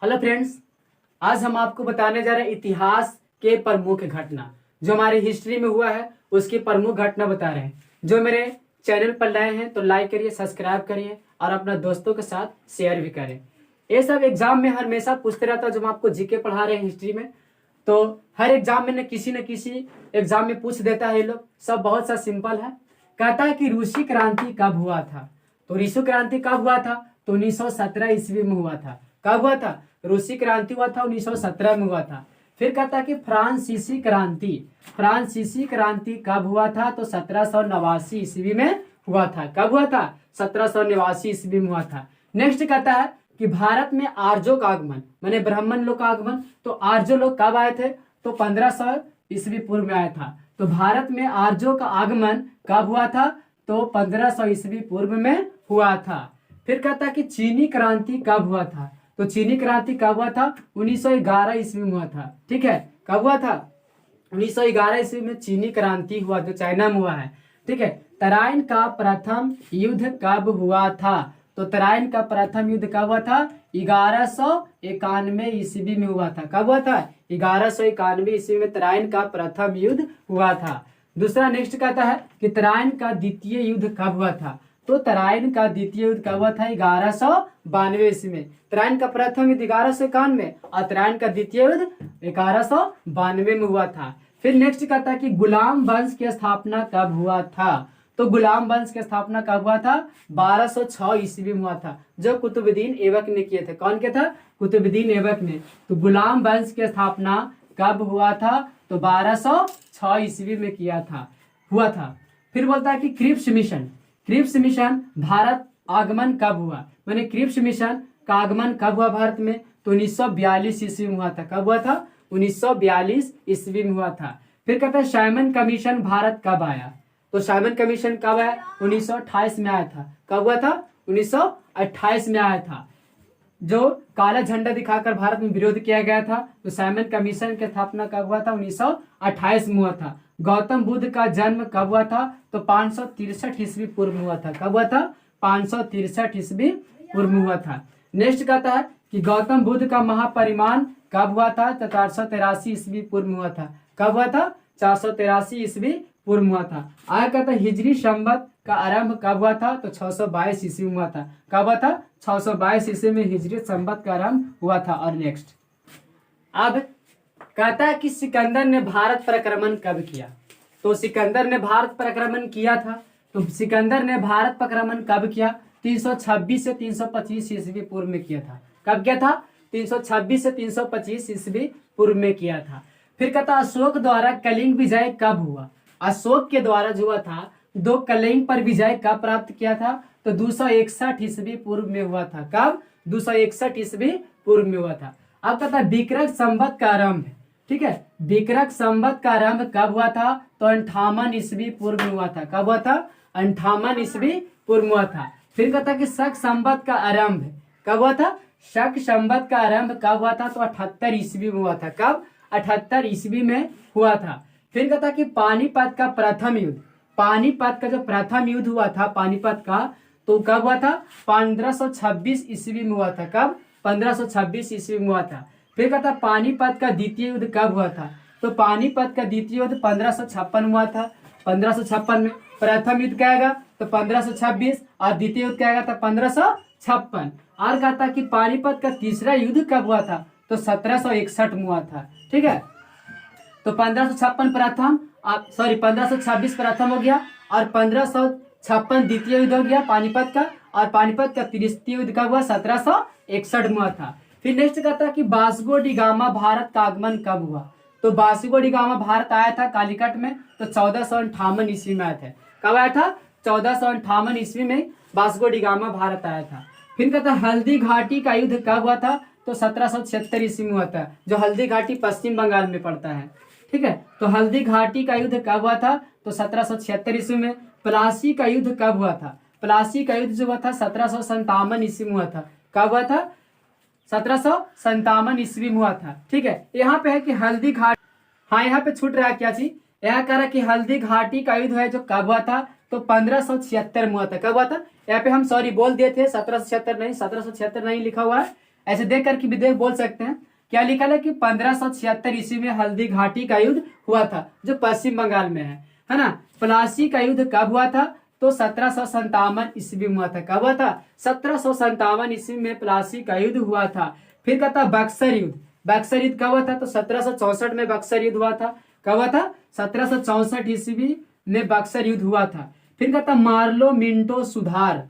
Hello friends, आज हम आपको बताने जा रहे हैं इतिहास के प्रमुख घटना जो हमारी हिस्ट्री में हुआ है उसकी प्रमुख घटना बता रहे हैं। जो मेरे चैनल पर नए हैं तो लाइक करिए, सब्सक्राइब करिए और अपना दोस्तों के साथ शेयर भी करें। ये सब एग्जाम में हमेशा पूछते रहता है। जब हम आपको जीके पढ़ा रहे हैं हिस्ट्री में तो हर एग्जाम में न किसी एग्जाम में पूछ देता है। ये लोग सब बहुत सा सिंपल है। कहता है कि रूसी क्रांति कब हुआ था। तो रूसी क्रांति कब हुआ था? तो 1917 ईस्वी में हुआ था। कब हुआ था? रूसी क्रांति हुआ था 1917 में हुआ था। फिर कहता है कि फ्रांसीसी क्रांति कब हुआ था? तो 1789 ईस्वी में हुआ था। कब हुआ था? 1789 ईस्वी में हुआ था। नेक्स्ट कहता है कि भारत में आर्यों का आगमन माने ब्राह्मण लोग का आगमन। तो आर्य लोग कब आए थे? तो 1500 ईस्वी पूर्व में आया था। तो भारत में आर्यों का आगमन कब हुआ था? तो 1500 ईस्वी पूर्व में हुआ था। फिर कहता है कि चीनी क्रांति कब हुआ था? तो चीनी क्रांति कब हुआ था? 1911 ईस्वी में हुआ था। ठीक है, कब हुआ था? 1911 ईस्वी में चीनी क्रांति हुआ जो चाइना में हुआ है। ठीक है। तराइन का प्रथम युद्ध कब हुआ था? तो तराइन का प्रथम युद्ध कब हुआ था? 1191 ईस्वी में हुआ था। कब हुआ था? 1191 ईस्वी में तराइन का प्रथम युद्ध हुआ था। दूसरा नेक्स्ट कहता है कि तराइन का द्वितीय युद्ध कब हुआ था? तो तराइन का द्वितीय युद्ध कब हुआ था? 1192 ईस्वी में। तराइन का प्रथम युद्ध 1191 और तराइन का द्वितीय युद्ध 1192 में हुआ था। फिर नेक्स्ट कहता है कि गुलाम वंश की स्थापना कब हुआ था? तो गुलाम वंश की स्थापना कब हुआ था? 1206 ईस्वी में हुआ था, जो कुतुबुद्दीन ऐबक ने किए थे। कौन के था? कुतुबुद्दीन ऐबक ने। तो गुलाम वंश की स्थापना कब हुआ था? तो 1206 ईस्वी में किया था, हुआ था। फिर बोलता है कि क्रिप्स मिशन भारत आगमन कब हुआ? मैंने क्रिप्स मिशन का आगमन कब हुआ भारत में? तो 1942 ईस्वी में हुआ था। कब हुआ था? 1942 ईस्वी में हुआ था। फिर कहता है साइमन कमीशन भारत कब आया? तो साइमन कमीशन कब आया? 1928 में आया था। कब हुआ था? 1928 में आया था। जो काला झंडा दिखाकर भारत में विरोध किया गया था। तो साइमन कमीशन की स्थापना कब हुआ था? 1928 में हुआ था। गौतम बुद्ध का जन्म कब हुआ था? तो 563 ईस्वी पूर्व में हुआ था। कब हुआ था? 563 ईस्वी पूर्व में हुआ था। नेक्स्ट कहता है कि गौतम बुद्ध का महापरिमान कब हुआ था? तो 483 ईस्वी पूर्व में हुआ था। कब हुआ था? 483 ईस्वी पूर्व में हुआ था। आगे कहता है हिजरी संवत का आरंभ कब हुआ था? तो 622 ईस्वी में हुआ था। कब हुआ था? 622 ईस्वी में हिजरी संवत का आरंभ हुआ था। और नेक्स्ट अब कहता है कि सिकंदर ने भारत परिक्रमण कब किया? तो सिकंदर ने भारत परिक्रमण किया था। तो सिकंदर ने भारत परिक्रमण कब किया? 326 से 325 ईस्वी पूर्व में किया था। कब किया था? 326 से 325 ईस्वी पूर्व में किया था। फिर कहता अशोक द्वारा कलिंग विजय कब हुआ? अशोक के द्वारा जो हुआ था 2 कलिंग पर विजय कब प्राप्त किया था? तो 261 ईस्वी पूर्व में हुआ था। कब? 261 ईस्वी पूर्व में हुआ था। अब कहता है विक्रम संवत का आरंभ। ठीक है, विक्रम संवत का आरंभ कब हुआ था? तो 58 ईस्वी पूर्व में हुआ था। कब हुआ था? 58 ईस्वी पूर्व में हुआ था। फिर कहता है कि शक संवत का आरंभ कब हुआ था? शक संवत का आरंभ कब हुआ था? तो 78 ईस्वी में हुआ था। कब? 78 ईस्वी में हुआ था। फिर कहता कि पानीपत का प्रथम युद्ध, पानीपत का जो प्रथम युद्ध हुआ था पानीपत का, तो कब हुआ था? 1526 ईस्वी में हुआ था। कब? 1526 ईस्वी में हुआ था। फिर कहता पानीपत का द्वितीय युद्ध कब हुआ था? तो पानीपत का द्वितीय युद्ध 1556 में हुआ था। 1556 में प्रथम युद्ध क्या आएगा? तो 1526 और द्वितीय युद्ध क्या आएगा? तो 1556। और कहता कि पानीपत का तीसरा युद्ध कब हुआ था? तो 1761 में हुआ था। ठीक है, तो 1556 प्रथम, 1526 प्रथम हो गया और 1556 द्वितीय युद्ध हो गया पानीपत का। और पानीपत का तृतीय युद्ध कब हुआ? 1761 में हुआ था। फिर नेक्स्ट कहता है कि वास्को डी गामा भारत का आगमन कब हुआ? तो वास्को डी गामा भारत आया था कालीकट में, तो 1458 ईस्वी में आया था। कब आया था? 1458 ईस्वी में वास्को डी गामा भारत आया था। फिर कहता है हल्दी घाटी का युद्ध कब हुआ था? तो 1776 ईस्वी में हुआ था, जो हल्दी घाटी पश्चिम बंगाल में पड़ता है। ठीक है, तो हल्दी घाटी का युद्ध कब हुआ था? तो 1776 ईस्वी में। प्लासी का युद्ध कब हुआ था? प्लासी का युद्ध जो हुआ था 1757 ईस्वी में हुआ था। कब हुआ था? 1757 ईस्वी में हुआ था। ठीक है, यहाँ पे है कि हल्दी घाटी, हाँ यहाँ पे छूट रहा है क्या चीज? यहाँ कह रहा है कि हल्दी घाटी का युद्ध है जो कब हुआ था? तो 1576 में हुआ था। कब हुआ था? यहाँ पे हम सॉरी बोल दिए थे 1776 नहीं, 1776 नहीं लिखा हुआ है, ऐसे देख करके भी देख बोल सकते हैं। क्या लिखा है कि 1576 ईस्वी में हल्दी घाटी का युद्ध हुआ था, जो पश्चिम बंगाल में है ना। प्लासी का युद्ध कब हुआ था? तो 1757 ईस्वी में हुआ था। कब हुआ था? 1757 ईस्वी में प्लासी का युद्ध हुआ था। फिर कहता बक्सर युद्ध। बक्सर युद्ध कब हुआ था? तो 1764 में बक्सर युद्ध हुआ था। कब हुआ था? 1764 ईस्वी में बक्सर युद्ध हुआ था। फिर कहता मार्लो मिंटो सुधार।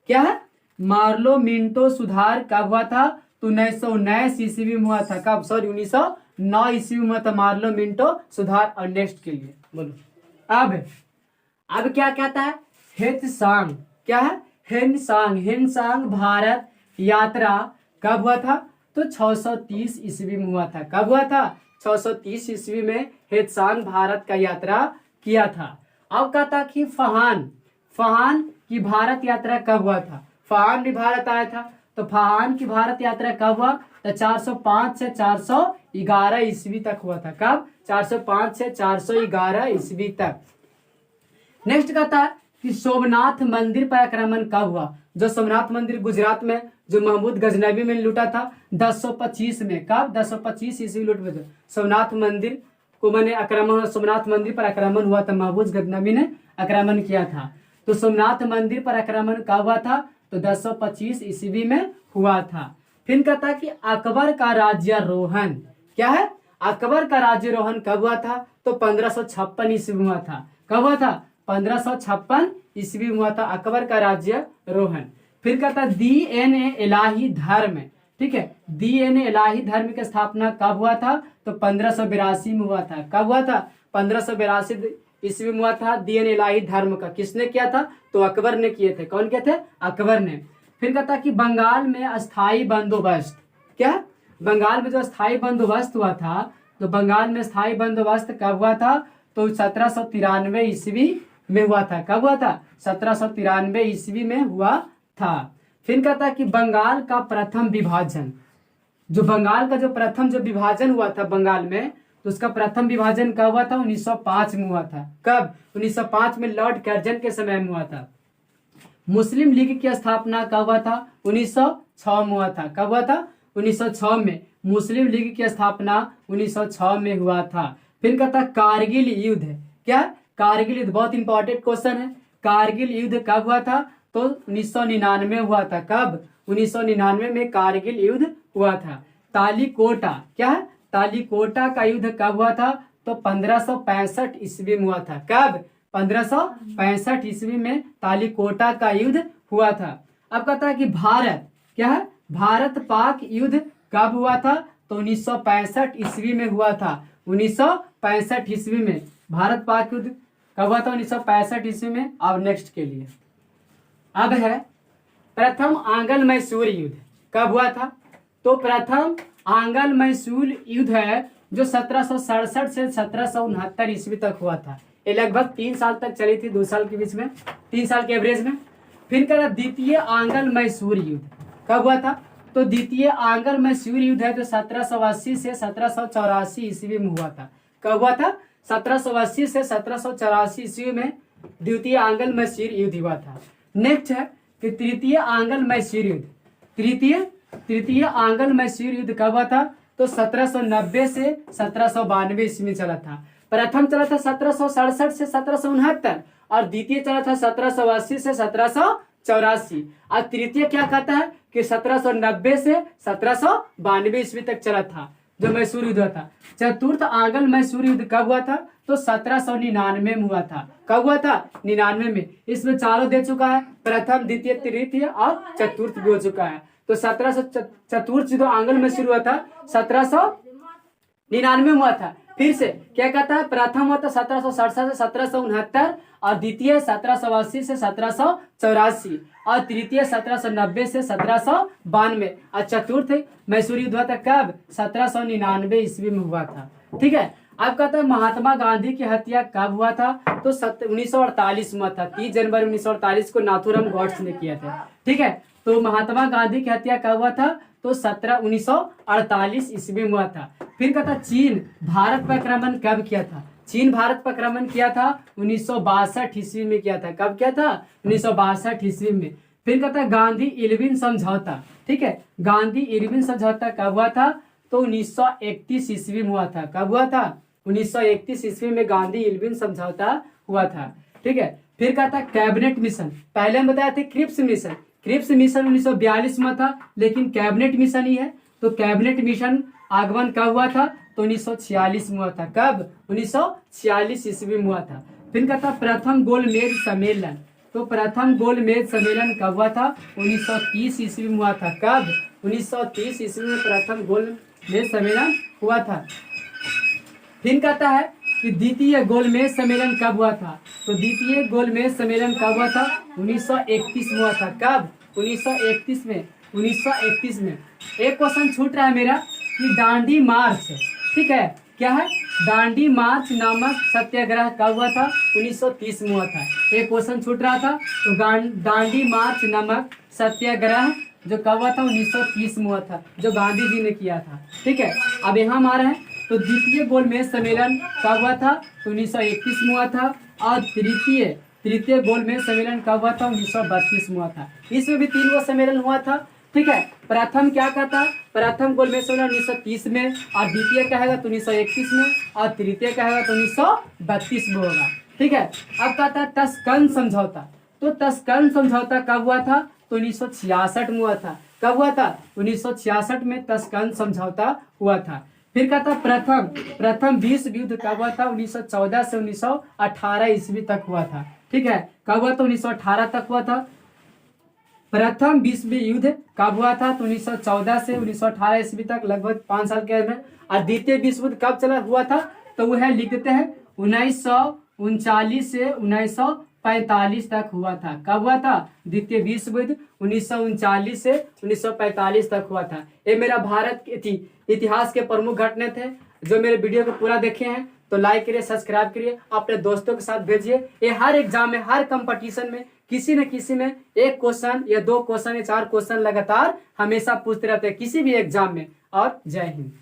क्या है? मार्लो मिंटो सुधार कब हुआ था? तो 1919 ईस्वी में हुआ था। कब? सॉरी 1909 ईस्वी में हुआ था मार्लो मिंटो सुधार। और नेक्स्ट के लिए बोलो। अब क्या कहता है? हेत्सांग। क्या है? हेनसांग भारत यात्रा कब हुआ था? तो 630 ईस्वी में हुआ था। कब हुआ था? 630 ईस्वी में हेत्सांग भारत का यात्रा किया था। अब कहता कि फहान की भारत यात्रा कब हुआ था? फहान भी भारत आया था। तो फहान की भारत यात्रा कब हुआ? तो 405 से 411 ईस्वी तक हुआ था। कब? 405 से 411 ईस्वी तक। नेक्स्ट कहता है कि सोमनाथ मंदिर पर आक्रमण कब हुआ? जो सोमनाथ मंदिर गुजरात में जो महमूद गजनबी में लूटा था 1025 में। कब? 1025 ईस्वी लूट में सोमनाथ मंदिर को मैंने आक्रमण, सोमनाथ मंदिर पर आक्रमण हुआ था, महमूद गजनबी ने आक्रमण किया था। तो सोमनाथ मंदिर पर आक्रमण कब हुआ था? तो 1025 ईस्वी में हुआ था। फिर कहता कि अकबर का राज्यारोहण। क्या है? अकबर का राज्यारोहण कब हुआ था? तो 1556 ईस्वी में हुआ था। कब हुआ था? 1556 ईस्वी में हुआ था अकबर का राज्यारोहण। फिर कहता दीएनए इलाही धर्म। ठीक है, दीएनए इलाही धर्म की स्थापना कब हुआ था? तो 1582 में हुआ था। कब हुआ था? 1582 ईस्वी में हुआ था दीएनए इलाही धर्म का। किसने किया था? तो अकबर ने किए थे। कौन किए थे? अकबर ने। फिर कहता कि बंगाल में अस्थाई बंदोबस्त। क्या? बंगाल में जो अस्थाई बंदोबस्त हुआ था, तो बंगाल में स्थायी बंदोबस्त कब हुआ था? तो 1793 ईस्वी में हुआ था। कब हुआ था? 1793 ईस्वी में हुआ था। फिर कहता कि बंगाल का प्रथम विभाजन, जो बंगाल का जो प्रथम जो विभाजन हुआ था बंगाल में, तो उसका प्रथम विभाजन कब हुआ था? 1905 में हुआ था। कब? 1905 में लॉर्ड कर्जन के समय में हुआ था। मुस्लिम लीग की स्थापना कब हुआ था? 1906 में हुआ था। कब हुआ था? 1906 में मुस्लिम लीग की स्थापना 1906 में हुआ था। फिर कहता कारगिल युद्ध। क्या? कारगिल युद्ध बहुत इंपॉर्टेंट क्वेश्चन है। कारगिल युद्ध कब हुआ था? तो 1999 हुआ था। कब? 1999 में कारगिल युद्ध हुआ था। तालीकोटा। क्या है? तालीकोटा का युद्ध कब हुआ था? तो 1565 ईस्वी में हुआ था। कब? 1565 ईस्वी में तालीकोटा का युद्ध हुआ था। अब कहता है कि भारत। क्या है? भारत पाक युद्ध कब हुआ था? तो 1965 ईस्वी में हुआ था। 1965 ईस्वी में भारत पाक युद्ध कब हुआ था? 1965 ईस्वी में। अब नेक्स्ट के लिए अब है प्रथम आंग्ल मैसूर युद्ध कब हुआ था? तो प्रथम आंग्ल मैसूर युद्ध है जो 1767 से 1769 ईस्वी तक हुआ था। ये लगभग 3 साल तक चली थी, 2 साल के बीच में, 3 साल के एवरेज में। फिर कहा द्वितीय आंग्ल मैसूर युद्ध कब हुआ था? तो द्वितीय आंग्ल मैसूर युद्ध है जो 1780 से 1784 ईस्वी में हुआ था। कब हुआ था? 1780 से 1784 ईस्वी में द्वितीय आंग्ल मैसूर युद्ध हुआ था। नेक्स्ट है कि तृतीय आंग्ल मैसूर युद्ध। तृतीय आंग्ल मैसूर युद्ध कब हुआ था? तो 1790 से 1792 ईस्वी में चला था। प्रथम चला था 1767 से 1769 और द्वितीय चला था 1780 से 1784। और तृतीय क्या कहता है कि 1790 से 1792 ईस्वी तक चला था जो मैसूर युद्ध हुआ था। चतुर्थ आंग्ल मैसूर युद्ध कब हुआ था? तो 1799 में हुआ था। कब हुआ था? 99 में। इसमें चारों दे चुका है, प्रथम द्वितीय तृतीय और चतुर्थ भी हो चुका है। तो 1700 चतुर्थ जो आंग्ल मैसूर हुआ था 1799 में हुआ था। फिर से क्या कहता है? प्रथम हुआ था 1767 से 1769 और द्वितीय 1780 से 1784 और तृतीय 1790 से 1792 और चतुर्थ मैसूर युद्ध हुआ था कब? 1799 ईस्वी में हुआ था। ठीक है। अब कहता है महात्मा गांधी की हत्या कब हुआ था? तो 1948 में हुआ था। 30 जनवरी 1948 को नाथूराम गॉड्स ने किया था। ठीक है। तो महात्मा गांधी की हत्या कब हुआ था? तो 1948 ईस्वी में हुआ था। फिर कहता चीन भारत पर आक्रमण कब किया था? चीन भारत पर आक्रमण किया था 1962 ईस्वी में किया था। कब किया था? 1962 ईस्वी में। फिर कहता है गांधी इरविन समझौता, ठीक है, गांधी इरविन समझौता कब हुआ था? तो 1931 ईस्वी में हुआ था। कब हुआ था? 1931 ईस्वी में गांधी इरविन समझौता हुआ था, ठीक है। फिर कहता है कैबिनेट मिशन, पहले हम बताए थे क्रिप्स मिशन, क्रिप्स मिशन 1942 में था, लेकिन कैबिनेट मिशन ही है, तो कैबिनेट मिशन आगमन कब हुआ था? तो 1946 में हुआ था। कब? 1946 ईस्वी में हुआ था। फिर कहता प्रथम गोलमेज सम्मेलन, तो प्रथम गोलमेज सम्मेलन कब हुआ था? 1930 ईस्वी में हुआ था। कब? 1930 ईस्वी में प्रथम गोलमेज सम्मेलन हुआ था। फिर कहता है कि द्वितीय गोलमेज सम्मेलन कब हुआ था? तो द्वितीय गोलमेज सम्मेलन कब हुआ था? 1931 में हुआ था। कब? 1931 में। 1931 में। एक क्वेश्चन छूट रहा है मेरा कि दांडी मार्च, ठीक है, क्या है? दांडी मार्च नामक सत्याग्रह कब हुआ था? 1930 में हुआ था। एक क्वेश्चन छूट रहा था, तो दांडी मार्च नामक सत्याग्रह जो कब हुआ था? 1930 में हुआ था, जो गांधी जी ने किया था, ठीक है। अब यहाँ हमारा है, तो द्वितीय गोलमेज सम्मेलन कब हुआ था? तो 1931 में हुआ था। और तृतीय गोलमेज सम्मेलन कब हुआ था? 1932 में हुआ था। इसमें भी 3 गो सम्मेलन हुआ था, ठीक है। प्रथम क्या कहता? प्रथम गोलमेज सम्मेलन 1930 में, और द्वितीय कहेगा तो 1931 में, और तृतीय कहेगा तो 1932 में होगा, ठीक है। अब कहता है तस्कन समझौता, तो तस्कन समझौता कब हुआ था? तो 1966 में हुआ था। कब हुआ था? 1966 में तस्कन समझौता हुआ था। फिर कहता प्रथम विश्व युद्ध कब हुआ था? 1914 से 1918 ईस्वी तक हुआ था, ठीक है। कब हुआ? तो 1918 तक हुआ था। प्रथम विश्व युद्ध कब हुआ था? तो 1914 से 1918 ईस्वी तक, लगभग 5 साल के में। और द्वितीय विश्व युद्ध कब चला हुआ था? तो वह लिख देते हैं 1939 से 1945 तक हुआ था। कब हुआ था? द्वितीय विश्व युद्ध 1939 से 1945 तक हुआ था। ये मेरा भारत के इतिहास के प्रमुख घटना थे। जो मेरे वीडियो को पूरा देखे हैं तो लाइक करिए, सब्सक्राइब करिए, अपने दोस्तों के साथ भेजिए। ये हर एग्जाम में, हर कंपटीशन में किसी न किसी में 1 क्वेश्चन या 2 क्वेश्चन या 4 क्वेश्चन लगातार हमेशा पूछते रहते हैं, किसी भी एग्जाम में। और जय हिंद।